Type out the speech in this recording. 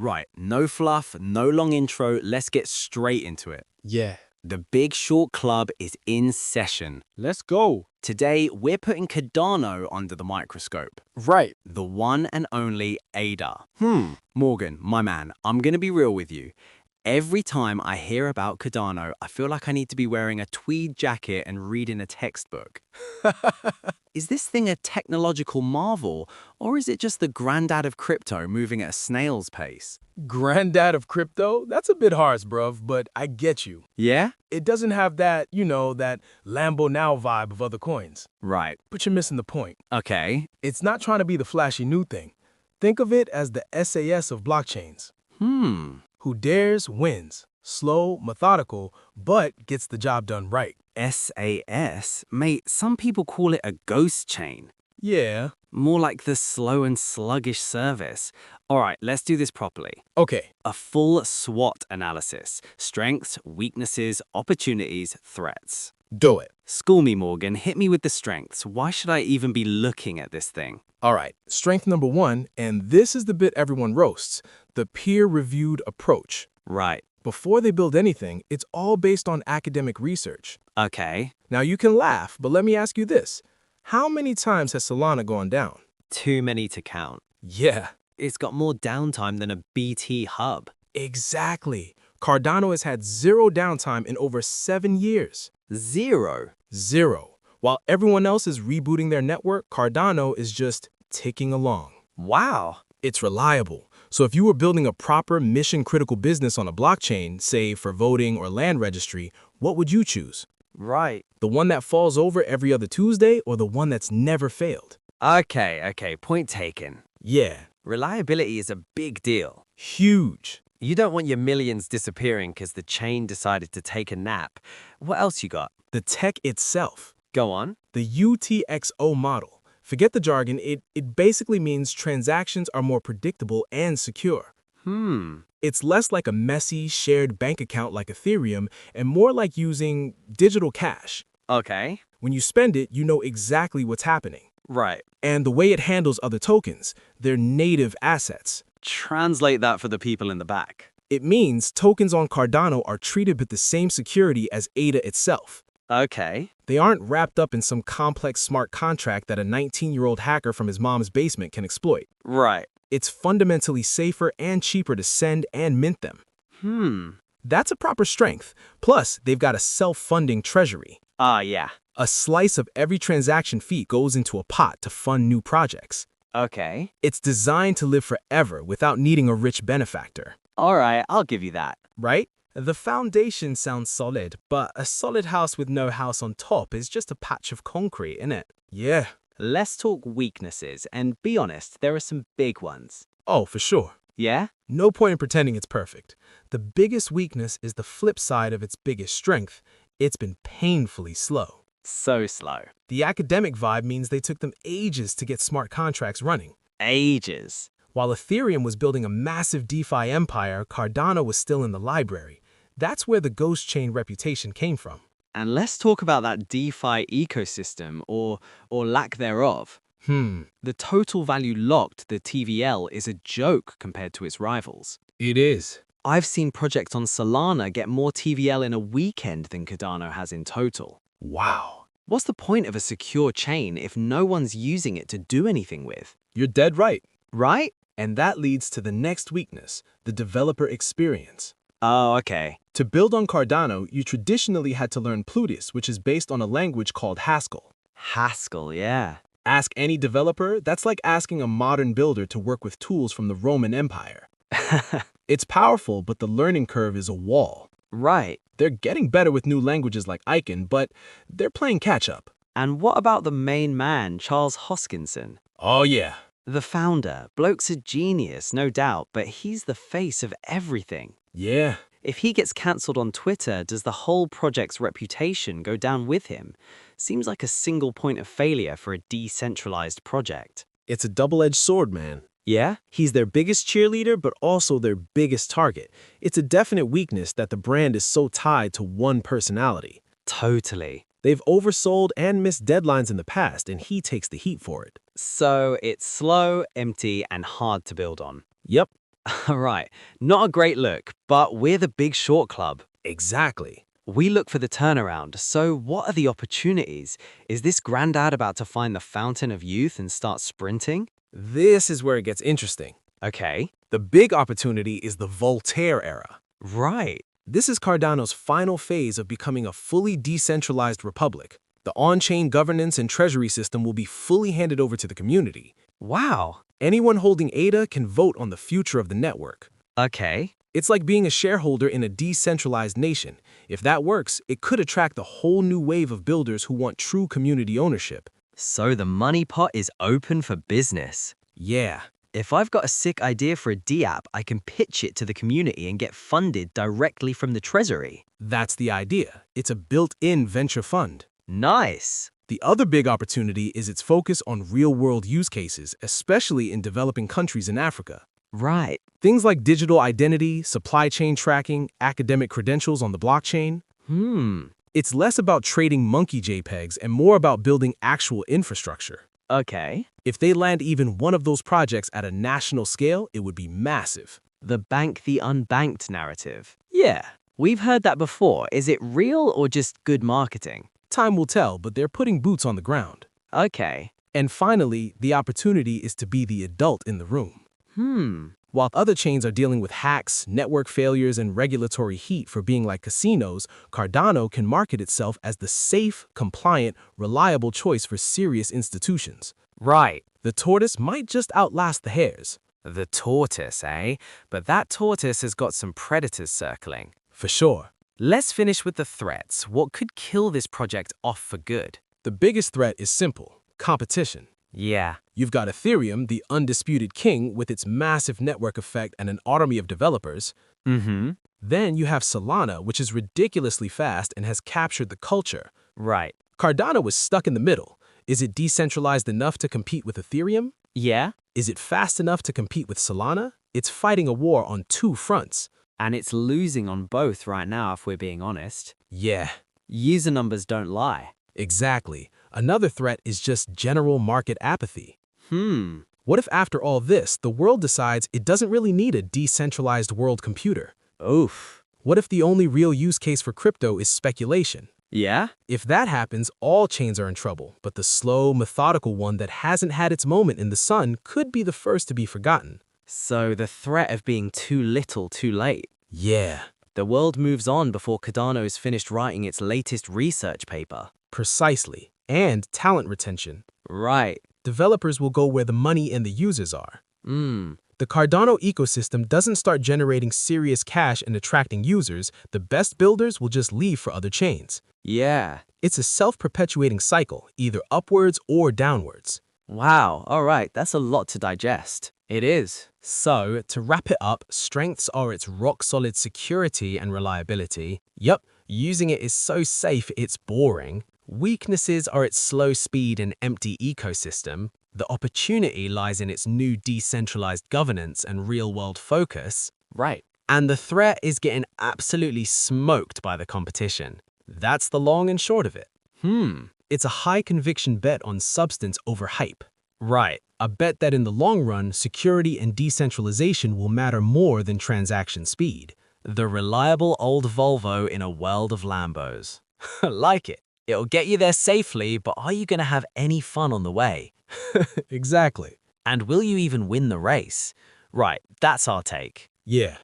Right, no fluff, no long intro, let's get straight into it. Yeah. The Big Short Club is in session. Let's go. Today, we're putting Cardano under the microscope. Right. The one and only ADA. Morgan, my man, I'm gonna be real with you. Every time I hear about Cardano, I feel like I need to be wearing a tweed jacket and reading a textbook. Is this thing a technological marvel, or is it just the granddad of crypto moving at a snail's pace? Granddad of crypto? That's a bit harsh, bruv, but I get you. Yeah? It doesn't have that, that Lambo Now vibe of other coins. Right. But you're missing the point. Okay. It's not trying to be the flashy new thing. Think of it as the SAS of blockchains. Who dares wins. Slow, methodical, but gets the job done right. SAS? Mate, some people call it a ghost chain. Yeah. More like the slow and sluggish service. All right, let's do this properly. Okay. A full SWOT analysis. Strengths, weaknesses, opportunities, threats. Do it. School me, Morgan. Hit me with the strengths. Why should I even be looking at this thing? All right. Strength number one, and this is the bit everyone roasts, the peer-reviewed approach. Right. Before they build anything, it's all based on academic research. Okay. Now you can laugh, but let me ask you this. How many times has Solana gone down? Too many to count. Yeah, It's got more downtime than a BT hub. exactly. Cardano has had zero downtime in over 7 years. Zero. Zero. While everyone else is rebooting their network, Cardano is just ticking along. Wow. It's reliable. So if you were building a proper mission-critical business on a blockchain, say for voting or land registry, what would you choose? Right. The one that falls over every other Tuesday or the one that's never failed? Okay, point taken. Yeah, Reliability is a big deal. huge. You don't want your millions disappearing because the chain decided to take a nap. What else you got? The tech itself, Go on. the UTXO model. Forget the jargon, it basically means transactions are more predictable and secure. It's less like a messy, shared bank account like Ethereum and more like using digital cash. Okay. When you spend it, you know exactly what's happening. Right. And the way it handles other tokens, they're native assets. Translate that for the people in the back. It means tokens on Cardano are treated with the same security as ADA itself. Okay. They aren't wrapped up in some complex smart contract that a 19-year-old hacker from his mom's basement can exploit. Right. It's fundamentally safer and cheaper to send and mint them. That's a proper strength. Plus, they've got a self-funding treasury. Yeah. A slice of every transaction fee goes into a pot to fund new projects. Okay. It's designed to live forever without needing a rich benefactor. All right, I'll give you that. Right? The foundation sounds solid, but a solid house with no house on top is just a patch of concrete, innit? Yeah. Let's talk weaknesses, and be honest, there are some big ones. Oh, for sure. Yeah? No point in pretending it's perfect. The biggest weakness is the flip side of its biggest strength. It's been painfully slow. So slow. The academic vibe means they took them ages to get smart contracts running. Ages. While Ethereum was building a massive DeFi empire, Cardano was still in the library. That's where the ghost chain reputation came from. And let's talk about that DeFi ecosystem, or lack thereof. The total value locked, the TVL, is a joke compared to its rivals. It is. I've seen projects on Solana get more TVL in a weekend than Cardano has in total. Wow. What's the point of a secure chain if no one's using it to do anything with? You're dead right. Right? And that leads to the next weakness, the developer experience. Oh, okay. To build on Cardano, you traditionally had to learn Plutus, which is based on a language called Haskell. Haskell, yeah. Ask any developer, that's like asking a modern builder to work with tools from the Roman Empire. It's powerful, but the learning curve is a wall. Right. They're getting better with new languages like Icon, but they're playing catch-up. And what about the main man, Charles Hoskinson? Oh yeah. The founder. Bloke's a genius, no doubt, but he's the face of everything. Yeah. If he gets cancelled on Twitter, does the whole project's reputation go down with him? Seems like a single point of failure for a decentralized project. It's a double-edged sword, man. Yeah? He's their biggest cheerleader, but also their biggest target. It's a definite weakness that the brand is so tied to one personality. Totally. They've oversold and missed deadlines in the past, and he takes the heat for it. So it's slow, empty, and hard to build on. Yep. Right, not a great look, but we're the Big Short Club. Exactly. We look for the turnaround, so what are the opportunities? Is this granddad about to find the fountain of youth and start sprinting? This is where it gets interesting. Okay, The big opportunity is the Voltaire era. right. This is Cardano's final phase of becoming a fully decentralized republic. The on-chain governance and treasury system will be fully handed over to the community. Wow. Anyone holding ADA can vote on the future of the network. Okay. It's like being a shareholder in a decentralized nation. If that works, it could attract a whole new wave of builders who want true community ownership. So the money pot is open for business. Yeah, If I've got a sick idea for a D-app, I can pitch it to the community and get funded directly from the treasury. that's the idea. It's a built-in venture fund. Nice. The other big opportunity is its focus on real-world use cases, especially in developing countries in Africa. Right. Things like digital identity, supply chain tracking, academic credentials on the blockchain. It's less about trading monkey JPEGs and more about building actual infrastructure. Okay. If they land even one of those projects at a national scale, it would be massive. The bank the unbanked narrative. Yeah, we've heard that before. Is it real or just good marketing? Time will tell, but they're putting boots on the ground. Okay. And finally, the opportunity is to be the adult in the room. While other chains are dealing with hacks, network failures, and regulatory heat for being like casinos, Cardano can market itself as the safe, compliant, reliable choice for serious institutions. Right. The tortoise might just outlast the hares. The tortoise, eh? But that tortoise has got some predators circling. For sure. Let's finish with the threats. What could kill this project off for good? The biggest threat is simple: competition. Yeah. You've got Ethereum, the undisputed king, with its massive network effect and an army of developers. Then you have Solana, which is ridiculously fast and has captured the culture. Right. Cardano was stuck in the middle. Is it decentralized enough to compete with Ethereum? Yeah. Is it fast enough to compete with Solana? It's fighting a war on two fronts. And it's losing on both right now, if we're being honest. Yeah, User numbers don't lie. exactly. Another threat is just general market apathy. Hmm. What if after all this, the world decides it doesn't really need a decentralized world computer? Oof. What if the only real use case for crypto is speculation? Yeah? If that happens, all chains are in trouble, but the slow, methodical one that hasn't had its moment in the sun could be the first to be forgotten. So the threat of being too little too late. Yeah, The world moves on before Cardano's finished writing its latest research paper. precisely. And talent retention. Right. Developers will go where the money and the users are. The Cardano ecosystem doesn't start generating serious cash and attracting users. The best builders will just leave for other chains. Yeah. It's a self-perpetuating cycle, either upwards or downwards. Wow. All right. That's a lot to digest. It is. So, to wrap it up, strengths are its rock-solid security and reliability. Yup, using it is so safe it's boring. Weaknesses are its slow speed and empty ecosystem. The opportunity lies in its new decentralized governance and real-world focus. Right. And the threat is getting absolutely smoked by the competition. That's the long and short of it. It's a high-conviction bet on substance over hype. Right. A bet that in the long run, security and decentralization will matter more than transaction speed. The reliable old Volvo in a world of Lambos. Like it. It'll get you there safely, but are you going to have any fun on the way? Exactly. And will you even win the race? Right, that's our take. Yeah.